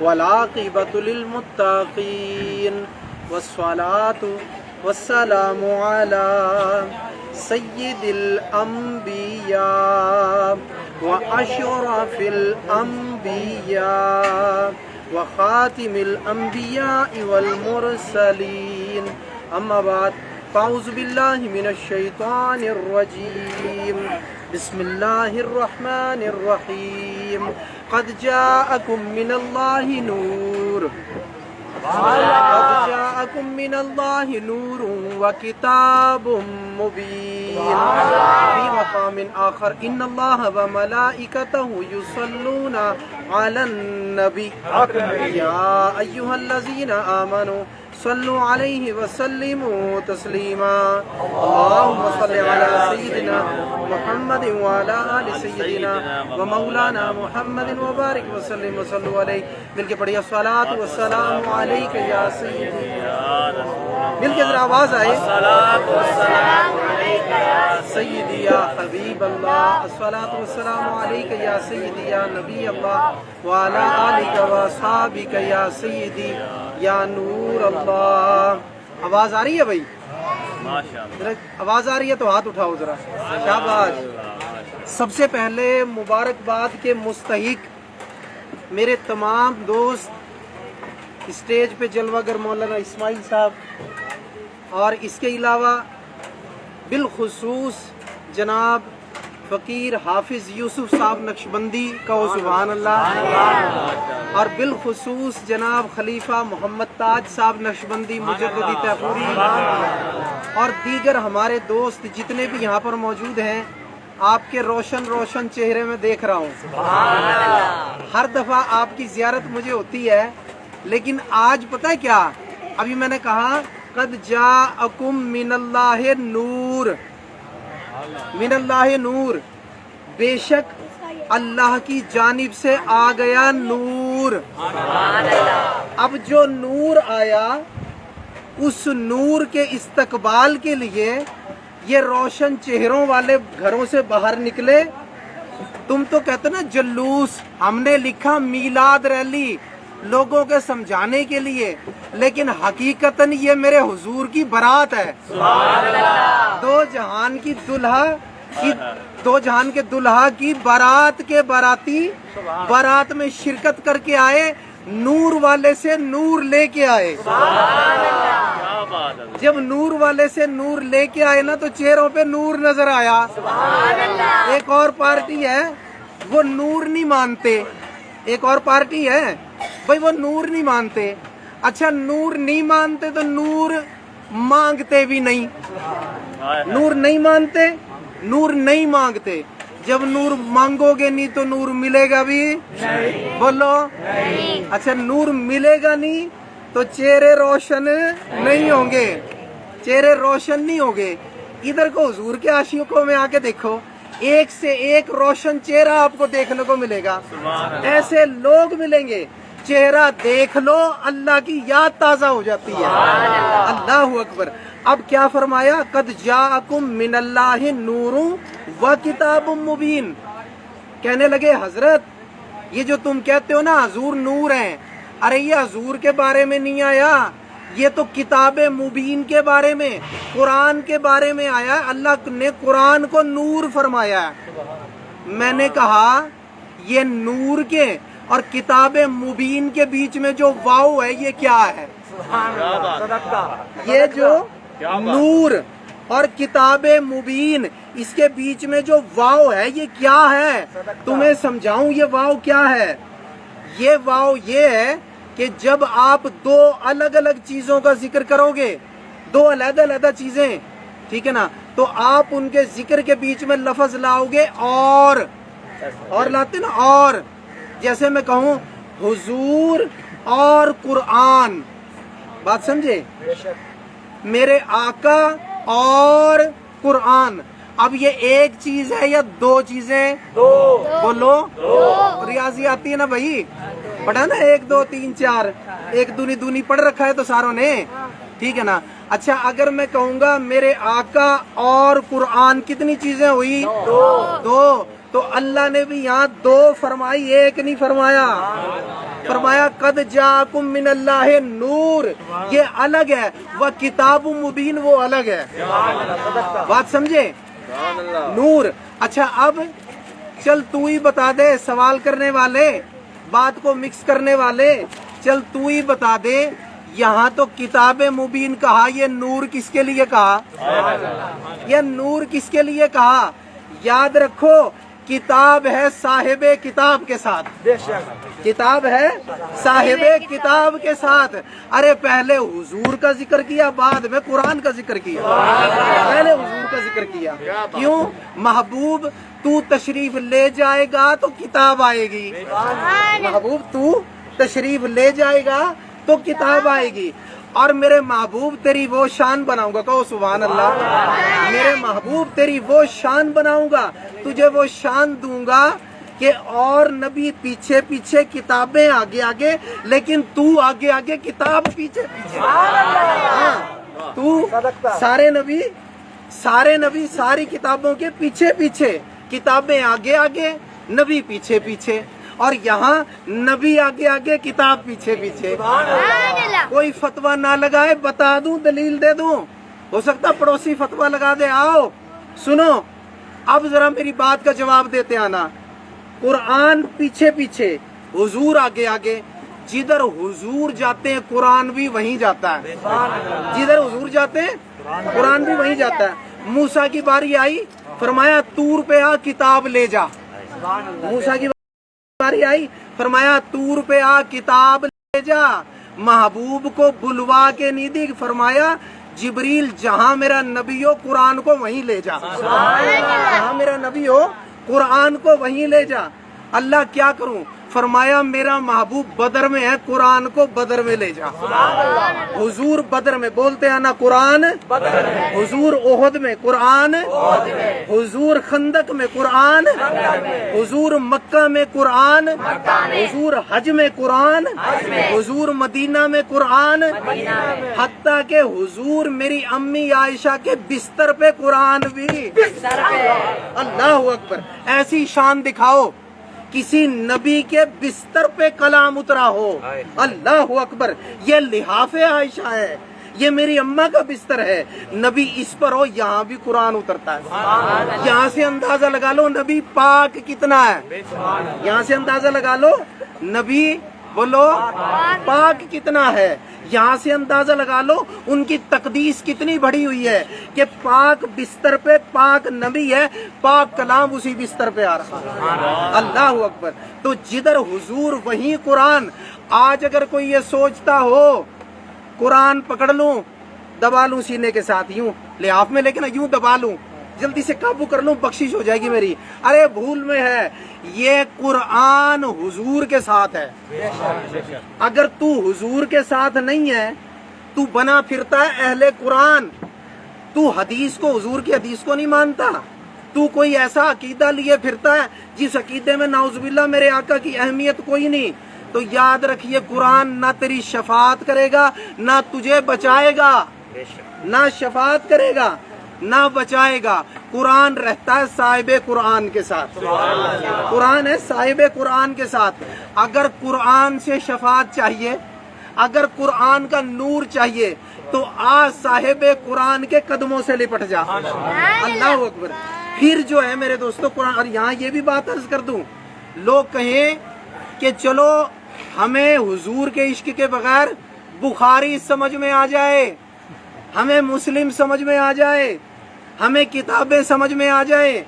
والعاقبۃ للمتقین والصلاۃ والسلام علی سید الانبیاء واشرف الانبیاء وخاتم الانبیاء والمرسلین اما بعد فاعوذ باللہ من الشیطان الرجیم بسم اللہ الرحمن الرحیم قد جاءکم من اللہ نور وکتاب مبین فی مقام آخر ان اللہ وملائکتہ یصلون علی النبی یا ایہا الذین آمنوا صلوا علیہ وسلموا تسلیما اللہم صل علی سیدنا محمد وعلی آل سیدنا ومولانا محمد وبارک وسلم وصلوا علیہ. مل کے پڑھیے الصلاۃ والسلام علیک یا سیدی. مل کے ذرا آواز آئے الصلاۃ والسلام علیک یا سیدی یا حبیب اللہ الصلاۃ والسلام علیک یا سیدی یا نبی اللہ وعلی آلک واصحابک یا سیدی یا نور اللہ. آواز آ رہی ہے بھائی؟ آواز آ رہی ہے تو ہاتھ اٹھاؤ ذرا. شاباش. سب سے پہلے مبارکباد کے مستحق میرے تمام دوست اسٹیج پہ جلوہ گر مولانا اسماعیل صاحب اور اس کے علاوہ بالخصوص جناب فقیر حافظ یوسف صاحب نقشبندی کہو سبحان اللہ، اور بالخصوص جناب خلیفہ محمد تاج صاحب نقشبندی مجددی طیفوری اور دیگر ہمارے دوست جتنے بھی یہاں پر موجود ہیں. آپ کے روشن روشن چہرے میں دیکھ رہا ہوں. ہر دفعہ آپ کی زیارت مجھے ہوتی ہے، لیکن آج پتہ ہے کیا؟ ابھی میں نے کہا قد جاءکم من اللہ نور، من اللہ نور، بے شک اللہ کی جانب سے آ گیا نور. اب جو نور آیا اس نور کے استقبال کے لیے یہ روشن چہروں والے گھروں سے باہر نکلے. تم تو کہتے نا جلوس، ہم نے لکھا میلاد ریلی لوگوں کے سمجھانے کے لیے، لیکن حقیقتاً یہ میرے حضور کی بارات ہے. دو جہان کے دلہا کی بارات کے باراتی بارات میں شرکت کر کے آئے، نور والے سے نور لے کے آئے. جب نور والے سے نور لے کے آئے نا تو چہروں پہ نور نظر آیا. ایک اور پارٹی ہے وہ نور نہیں مانتے، ایک اور پارٹی ہے بھائی وہ نور نہیں مانتے. اچھا نور نہیں مانتے تو نور مانگتے بھی نہیں. نور نہیں مانتے، نور نہیں مانگتے. جب نور مانگو گے نہیں تو نور ملے گا بھی نہیں. بولو نہیں. اچھا نور ملے گا نہیں تو چہرے روشن نہیں ہوں گے، چہرے روشن نہیں ہوں گے. ادھر کو حضور کے عاشقوں میں آ کے دیکھو، ایک سے ایک روشن چہرہ آپ کو دیکھنے کو ملے گا. ایسے لوگ ملیں گے چہرہ دیکھ لو اللہ کی یاد تازہ ہو جاتی ہے. اللہ اکبر. اب کیا فرمایا؟ قد جاءکم من اللہ نور وکتاب مبین. کہنے لگے حضرت یہ جو تم کہتے ہو نا حضور نور ہیں، ارے یہ حضور کے بارے میں نہیں آیا، یہ تو کتاب مبین کے بارے میں، قرآن کے بارے میں آیا. اللہ نے قرآن کو نور فرمایا ہے. میں نے کہا یہ نور کے اور کتاب مبین کے بیچ میں جو واو ہے یہ کیا ہے؟ یہ جو نور اور کتاب مبین اس کے بیچ میں جو واو ہے یہ کیا ہے؟ تمہیں سمجھاؤں یہ واو کیا ہے. یہ واو یہ ہے کہ جب آپ دو الگ الگ چیزوں کا ذکر کرو گے، دو علیحدہ علیحدہ چیزیں، ٹھیک ہے نا، تو آپ ان کے ذکر کے بیچ میں لفظ لاؤ گے اور لاتے نا. اور جیسے میں کہوں حضور اور قرآن، بات سمجھے؟ میرے آقا اور قرآن. اب یہ ایک چیز ہے یا دو چیزیں؟ دو. بولو ریاضی آتی ہے نا بھائی، پڑھا نا 1 2 3 4، ایک دونی دونی پڑھ رکھا ہے تو ساروں نے، ٹھیک ہے نا. اچھا اگر میں کہوں گا میرے آقا اور قرآن کتنی چیزیں ہوئی؟ دو. تو اللہ نے بھی یہاں دو فرمائی، ایک نہیں فرمایا. فرمایا قد جاءکم من اللہ نور، یہ الگ ہے، وہ کتاب مبین وہ الگ ہے. بات سمجھے؟ نور. اچھا اب چل تو ہی بتا دے، سوال کرنے والے، بات کو مکس کرنے والے، چل تو ہی بتا دے، یہاں تو کتاب مبین کہا، یہ نور کس کے لیے کہا؟ یہ نور کس کے لیے کہا؟ یاد رکھو کتاب ہے صاحب کتاب کے ساتھ، کتاب ہے صاحب کتاب کے ساتھ. ارے پہلے حضور کا ذکر کیا، بعد میں قرآن کا ذکر کیا. پہلے حضور کا ذکر کیا. کیوں؟ محبوب تو تشریف لے جائے گا تو کتاب آئے گی. محبوب تو تشریف لے جائے گا تو کتاب آئے گی. اور میرے محبوب تیری وہ شان بناؤں گا، کہو سبحان اللہ. میرے محبوب تیری وہ شان بناؤں گا، تجھے وہ شان دوں گا کہ اور نبی پیچھے پیچھے، کتابیں آگے آگے، لیکن تو آگے آگے، کتاب پیچھے پیچھے. ہاں تو سارے نبی ساری کتابوں کے پیچھے پیچھے، کتابیں آگے آگے، نبی پیچھے پیچھے. اور یہاں نبی آگے آگے، کتاب پیچھے پیچھے. کوئی فتویٰ نہ لگائے، بتا دوں، دلیل دے دوں. ہو سکتا پڑوسی فتویٰ لگا دے. آؤ سنو، اب ذرا میری بات کا جواب دیتے آنا. قرآن پیچھے پیچھے، حضور آگے آگے. جدھر حضور جاتے ہیں قرآن بھی وہیں جاتا ہے. جدھر حضور جاتے ہیں قرآن بھی وہیں جاتا ہے. موسیٰ کی باری آئی، فرمایا طور پہ آ کتاب لے جا. موسیٰ کی باری آئی، فرمایا طور پہ آ کتاب لے جا. محبوب کو بلوا کے نہیں دی، فرمایا جبریل جہاں میرا نبی ہو قرآن کو وہیں لے جا. جہاں میرا نبی ہو قرآن کو وہیں لے جا. اللہ کیا کروں؟ فرمایا میرا محبوب بدر میں ہے، قرآن کو بدر میں لے جا. حضور بدر میں، بولتے ہیں نا قرآن، حضور احد میں قرآن، حضور خندق میں قرآن، حضور مکہ میں قرآن، حضور حج میں قرآن، حضور مدینہ میں قرآن، حتیٰ کہ حضور میری امی عائشہ کے بستر پہ قرآن بھی. اللہ اکبر. ایسی شان دکھاؤ کسی نبی کے بستر پہ کلام اترا ہو. اللہ اکبر. یہ لحاف عائشہ ہے، یہ میری اماں کا بستر ہے، نبی اس پر ہو، یہاں بھی قرآن اترتا ہے. یہاں سے اندازہ لگا لو نبی پاک کتنا ہے. یہاں سے اندازہ لگا لو نبی، بولو پاک کتنا ہے. یہاں سے اندازہ لگا لو ان کی تقدیس کتنی بڑی ہوئی ہے کہ پاک بستر پہ پاک نبی ہے، پاک کلام اسی بستر پہ آ رہا ہے. اللہ اکبر. تو جدھر حضور وہیں قرآن. آج اگر کوئی یہ سوچتا ہو قرآن پکڑ لوں، دبا لوں سینے کے ساتھ، یوں لحاف میں، لیکن یوں دبا لوں، جلدی سے قابو کر لوں، بخشش ہو جائے گی میری، ارے بھول میں ہے. یہ قرآن حضور کے ساتھ ہے. اگر تو حضور کے ساتھ نہیں ہے، تو بنا پھرتا ہے اہل قرآن، تو حدیث کو، حضور کی حدیث کو نہیں مانتا، تو کوئی ایسا عقیدہ لیے پھرتا ہے جس عقیدے میں نعوذ باللہ میرے آقا کی اہمیت کوئی نہیں، تو یاد رکھیے قرآن نہ تیری شفاعت کرے گا، نہ تجھے بچائے گا. نہ شفاعت کرے گا، نہ بچائے گا. قرآن رہتا ہے صاحب قرآن کے ساتھ. قرآن ہے صاحب قرآن کے ساتھ. اگر قرآن سے شفاعت چاہیے، اگر قرآن کا نور چاہیے، تو آج صاحب قرآن کے قدموں سے لپٹ جا. اللہ اکبر. پھر جو ہے میرے دوستو قرآن، اور یہاں یہ بھی بات عرض کر دوں، لوگ کہیں کہ چلو ہمیں حضور کے عشق کے بغیر بخاری سمجھ میں آ جائے، ہمیں مسلم سمجھ میں آ جائے، ہمیں کتابیں سمجھ میں آ جائے.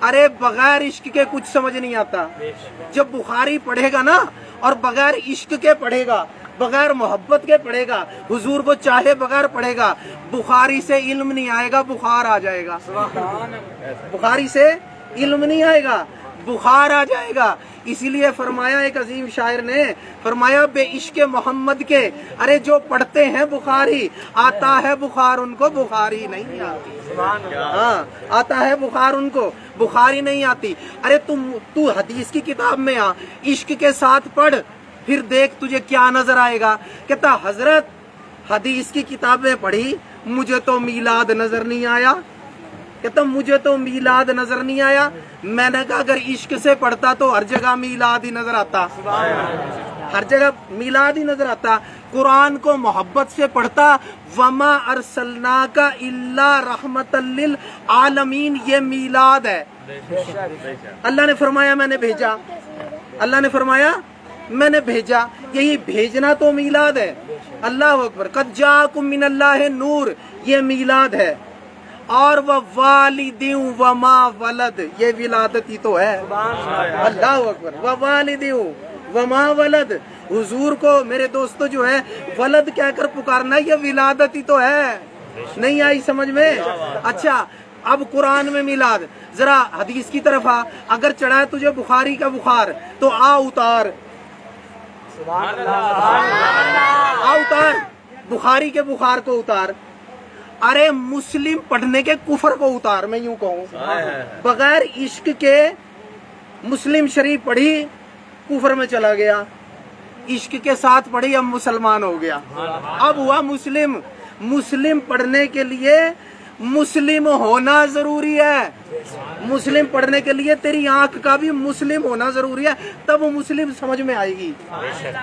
ارے بغیر عشق کے کچھ سمجھ نہیں آتا. جب بخاری پڑھے گا نا، اور بغیر عشق کے پڑھے گا، بغیر محبت کے پڑھے گا، حضور کو چاہے بغیر پڑھے گا، بخاری سے علم نہیں آئے گا، بخار آ جائے گا. بخاری سے علم نہیں آئے گا، بخار آ جائے گا. اسی لیے فرمایا ایک عظیم شاعر نے، فرمایا بے عشق محمد کے، ارے جو پڑھتے ہیں بخاری، آتا ہے بخار ان کو، بخاری نہیں آتی. ہاں آتا ہے بخار ان کو، بخاری نہیں آتی. ارے تو حدیث کی کتاب میں آ، عشق کے ساتھ پڑھ، پھر دیکھ تجھے کیا نظر آئے گا. کہتا حضرت حدیث کی کتابیں پڑھی، مجھے تو میلاد نظر نہیں آیا. کہتا مجھے تو میلاد نظر نہیں آیا. میں نے کہا اگر عشق سے پڑھتا تو ہر جگہ میلاد ہی نظر آتا, ہر جگہ میلاد ہی نظر آتا. قرآن کو محبت سے پڑھتا, وما ارسلناک الا رحمتا للعالمین, یہ میلاد ہے. اللہ نے فرمایا میں نے بھیجا, اللہ نے فرمایا میں نے بھیجا, یہی بھیجنا تو میلاد ہے. اللہ اکبر. قد جاءکم من اللہ نور, یہ میلاد ہے. اور ووالد وما ولد, یہ ولادت ہی تو ہے. اللہ اکبر. ووالد وما ولد, حضور کو میرے دوستو جو ہے ولد کہہ کر پکارنا, یہ ولادت ہی تو ہے. نہیں آئی سمجھ میں؟ اچھا اب قرآن میں میلاد, ذرا حدیث کی طرف آ. اگر چڑھا ہے تجھے بخاری کا بخار تو آ اتار, آ اتار, بخاری کے بخار کو اتار. ارے مسلم پڑھنے کے کفر کو اتار, میں یوں کہوں. بغیر عشق کے مسلم شریف پڑھی, کفر میں چلا گیا. عشق کے ساتھ پڑھی, اب مسلمان ہو گیا, اب ہوا مسلم. مسلم پڑھنے کے لیے مسلم ہونا ضروری ہے. مسلم پڑھنے کے لیے تیری آنکھ کا بھی مسلم ہونا ضروری ہے, تب مسلم سمجھ میں آئے گی.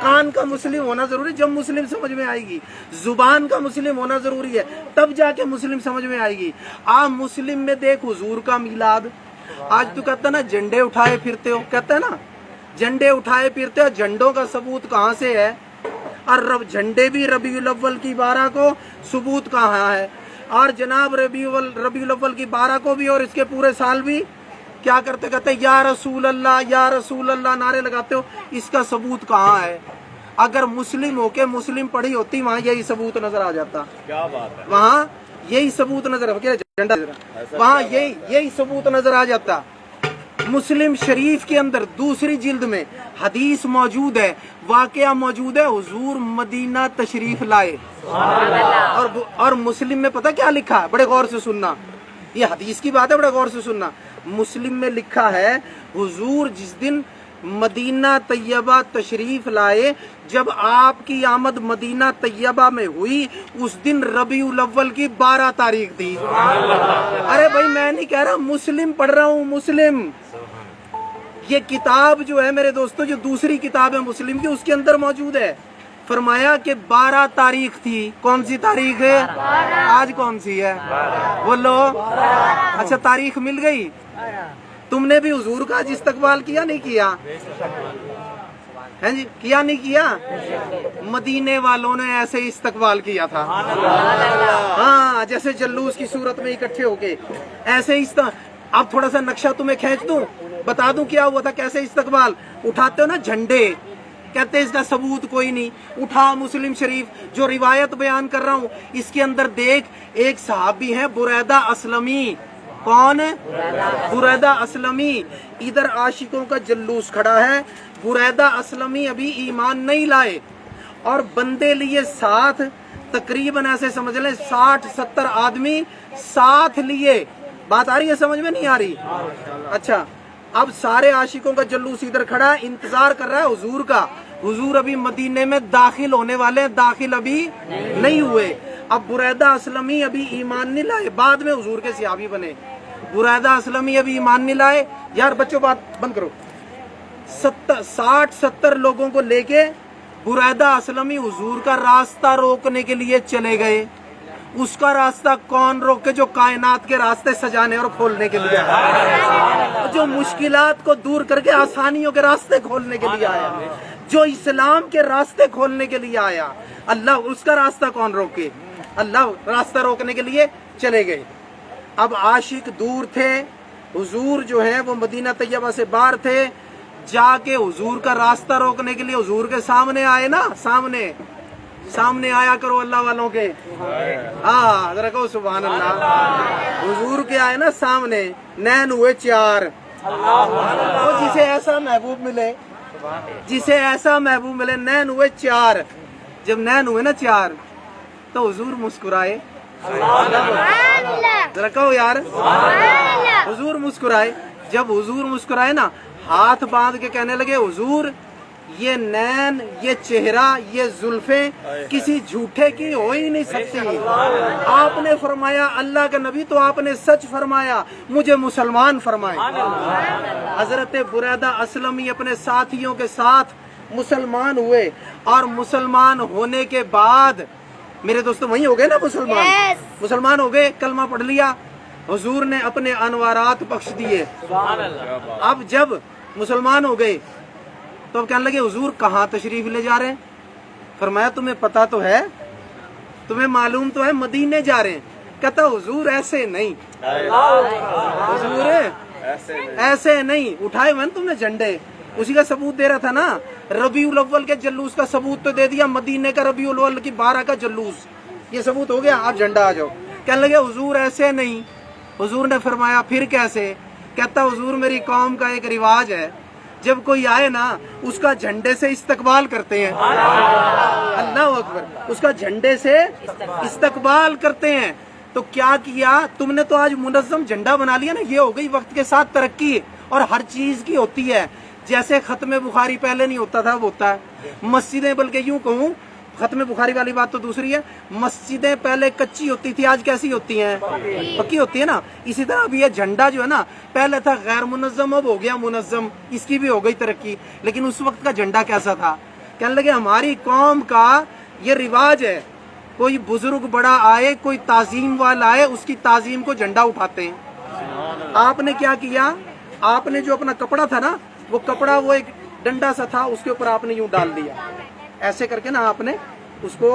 کان کا مسلم ہونا ضروری, جب مسلم سمجھ میں آئے گی. زبان کا مسلم ہونا ضروری ہے, تب جا کے مسلم سمجھ میں آئے گی. آپ مسلم میں دیکھ حضور کا میلاد. آج تو کہتا ہے نا جھنڈے اٹھائے پھرتے ہو, کہتا ہے نا جھنڈے اٹھائے پھرتے ہو. جھنڈوں کا ثبوت کہاں سے ہے؟ اور جھنڈے بھی ربیع الاول کی 12 کو ثبوت کہاں ہے؟ اور جناب ربیع الاول کی 12 کو بھی اور اس کے پورے سال بھی کیا کرتے, کہتے یا رسول اللہ یا رسول اللہ نعرے لگاتے ہو. اس کا ثبوت کہاں ہے؟ اگر مسلم ہو کے مسلم پڑھی ہوتی وہاں یہی ثبوت نظر آ جاتا. کیا بات ہے, وہاں یہی ثبوت نظر, وہاں یہی ثبوت نظر آ جاتا. مسلم شریف کے اندر دوسری جلد میں حدیث موجود ہے, واقعہ موجود ہے. حضور مدینہ تشریف لائے, اور مسلم میں پتہ کیا لکھا ہے؟ بڑے غور سے سننا, یہ حدیث کی بات ہے, بڑے غور سے سننا. مسلم میں لکھا ہے حضور جس دن مدینہ طیبہ تشریف لائے, جب آپ کی آمد مدینہ طیبہ میں ہوئی اس دن ربیع الاول کی 12 تاریخ تھی. ارے بھائی میں نہیں کہہ رہا, مسلم پڑھ رہا ہوں, مسلم. یہ کتاب جو ہے میرے دوستو, جو دوسری کتاب ہے مسلم کی, اس کے اندر موجود ہے. فرمایا کہ 12 تاریخ تھی. کون سی تاریخ ہے؟ آج کون سی ہے بولو؟ اچھا تاریخ مل گئی. تم نے بھی حضور کا آج استقبال کیا نہیں کیا؟ جی کیا نہیں کیا؟ مدینے والوں نے ایسے استقبال کیا تھا, ہاں جیسے جلوس کی صورت میں اکٹھے ہو کے ایسے. اب تھوڑا سا نقشہ تمہیں کھینچ دوں, بتا دوں کیا ہوا تھا, کیسے استقبال. اٹھاتے ہو نا جھنڈے, کہتے اس کا ثبوت کوئی نہیں. اٹھا مسلم شریف جو روایت بیان کر رہا ہوں, اس کے اندر دیکھ ایک صحابی ہیں بریدہ اسلمی. کون؟ بریدہ اسلمی. ادھر عاشقوں کا جلوس کھڑا ہے, بریدہ اسلمی ابھی ایمان نہیں لائے, اور بندے لیے ساتھ تقریباً ایسے سمجھ لیں 60-70 آدمی ساتھ لیے. بات آ رہی ہے سمجھ میں نہیں آ رہی؟ اچھا اب سارے عاشقوں کا جلوس ادھر کھڑا ہے, انتظار کر رہا ہے حضور کا. حضور ابھی مدینے میں داخل ہونے والے, داخل ابھی نہیں ہوئے. اب بریدہ اسلمی ابھی ایمان نہیں لائے, بعد میں حضور کے صحابی بنے. بریدہ اسلمی ابھی ایمان نہیں لائے. یار بچوں بات بند کرو. 60-70 لوگوں کو لے کے بریدہ اسلمی حضور کا راستہ روکنے کے لیے چلے گئے. اس کا راستہ کون روکے؟ جو کائنات کے راستے سجانے اور کھولنے کے لیے آیا, جو مشکلات کو دور کر کے آسانیوں کے راستے کھولنے کے لیے آیا, جو اسلام کے راستے کھولنے کے لیے آیا. اللہ اس کا راستہ کون روکے؟ اللہ راستہ روکنے کے لیے چلے گئے. اب عاشق دور تھے, حضور جو ہے وہ مدینہ طیبہ سے باہر تھے. جا کے حضور کا راستہ روکنے کے لیے حضور کے سامنے آئے نا, سامنے آیا کرو اللہ والوں کے. ہاں ذرا کہو سبحان اللہ. حضور کے آئے نا سامنے, نین ہوئے 4. وہ جسے ایسا محبوب ملے, جسے ایسا محبوب ملے, نین ہوئے 4. جب نین ہوئے نا 4 تو حضور مسکرائے. ذرا کہو یار, حضور مسکرائے. جب حضور مسکرائے نا, ہاتھ باندھ کے کہنے لگے حضور یہ نین، یہ چہرہ، یہ زلفیں کسی جھوٹے کی ہو ہی نہیں سکتی۔ آپ نے فرمایا اللہ کا نبی تو آپ نے سچ فرمایا، مجھے مسلمان فرمائے۔ حضرت بریدہ اسلمی اپنے ساتھیوں کے ساتھ مسلمان ہوئے، اور مسلمان ہونے کے بعد میرے دوستو وہیں ہو گئے نا مسلمان ہو گئے، کلمہ پڑھ لیا، حضور نے اپنے انوارات بخش دیے۔ اب جب مسلمان ہو گئے تو اب کہنے لگے حضور کہاں تشریف لے جا رہے ہیں؟ فرمایا تمہیں پتا تو ہے، تمہیں معلوم تو ہے مدینے جا رہے ہیں۔ کہتا حضور ایسے نہیں، حضور ایسے نہیں، اٹھائے ہوئے تم نے جھنڈے، اسی کا ثبوت دے رہا تھا نا، ربیع الاول کے جلوس کا ثبوت تو دے دیا، مدینے کا ربیع الاول کی 12 کا جلوس، یہ ثبوت ہو گیا، آپ جھنڈا آ جاؤ۔ کہنے لگے حضور ایسے نہیں۔ حضور نے فرمایا پھر کیسے؟ کہتا حضور میری قوم کا ایک رواج ہے، جب کوئی آئے نا اس کا جھنڈے سے استقبال کرتے ہیں، اللہ اکبر، اس کا جھنڈے سے استقبال کرتے ہیں۔ تو کیا کیا تم نے؟ تو آج منظم جھنڈا بنا لیا نا، یہ ہو گئی وقت کے ساتھ ترقی، اور ہر چیز کی ہوتی ہے۔ جیسے ختم بخاری پہلے نہیں ہوتا تھا، اب ہوتا ہے۔ مسجدیں، بلکہ یوں کہوں، ختم بخاری والی بات تو دوسری ہے، مسجدیں پہلے کچی ہوتی تھی، آج کیسی ہوتی ہیں؟ پکی ہوتی ہے نا۔ اسی طرح اب یہ جھنڈا جو ہے نا، پہلے تھا غیر منظم، اب ہو گیا منظم، اس کی بھی ہو گئی ترقی۔ لیکن اس وقت کا جھنڈا کیسا تھا؟ کہنے لگے ہماری قوم کا یہ رواج ہے، کوئی بزرگ بڑا آئے، کوئی تعظیم والا آئے، اس کی تعظیم کو جھنڈا اٹھاتے ہیں۔ آپ نے کیا کیا؟ آپ نے جو اپنا کپڑا تھا نا، وہ کپڑا وہ ایک ڈنڈا سا تھا، اس کے اوپر آپ نے یوں ڈال دیا، ایسے کر کے نا آپ نے اس کو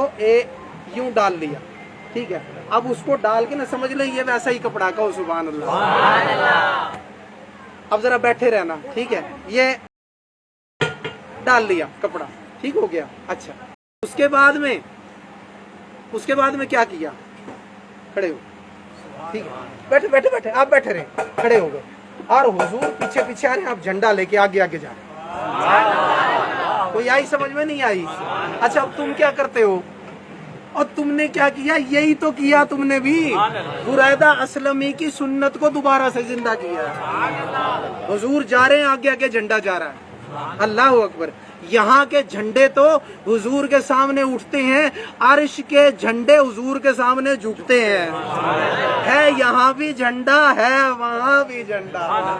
یوں ڈال لیا، ٹھیک ہے۔ اب اس کو ڈال کے نا سمجھ لیں یہ ویسا ہی کپڑا کا، سبحان اللہ۔ اب ذرا بیٹھے رہنا، ٹھیک ہے، یہ ڈال لیا کپڑا، ٹھیک ہو گیا۔ اچھا، اس کے بعد میں کیا کیا؟ کھڑے ہو، ٹھیک ہے، بیٹھے آپ بیٹھے رہے، کھڑے ہو گئے، اور حضور پیچھے پیچھے آ رہے ہیں، آپ جھنڈا لے کے آگے آگے جا رہے ہیں۔ کوئی آئی سمجھ میں نہیں آئی؟ اچھا اب تم کیا کرتے ہو؟ اور تم نے کیا کیا؟ یہی تو کیا تم نے بھی، بریدہ اسلمی کی سنت کو دوبارہ سے زندہ کیا۔ حضور جا رہے ہیں، آگے آگے جھنڈا جا رہا ہے، اللہ اکبر۔ یہاں کے جھنڈے تو حضور کے سامنے اٹھتے ہیں، عرش کے جھنڈے حضور کے سامنے جھکتے ہیں۔ ہے یہاں بھی جھنڈا ہے، وہاں بھی جھنڈا۔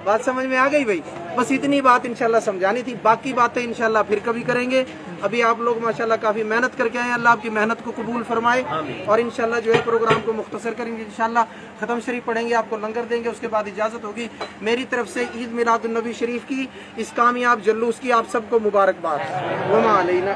بات سمجھ میں آ گئی بھائی؟ بس اتنی بات انشاءاللہ سمجھانی تھی، باقی باتیں انشاءاللہ پھر کبھی کریں گے۔ ابھی آپ لوگ ماشاءاللہ کافی محنت کر کے آئے ہیں، اللہ آپ کی محنت کو قبول فرمائے، اور انشاءاللہ جو ہے پروگرام کو مختصر کریں گے، انشاءاللہ ختم شریف پڑھیں گے، آپ کو لنگر دیں گے، اس کے بعد اجازت ہوگی۔ میری طرف سے عید میلاد النبی شریف کی اس کامیاب جلوس کی آپ سب کو مبارکباد۔ وما علینا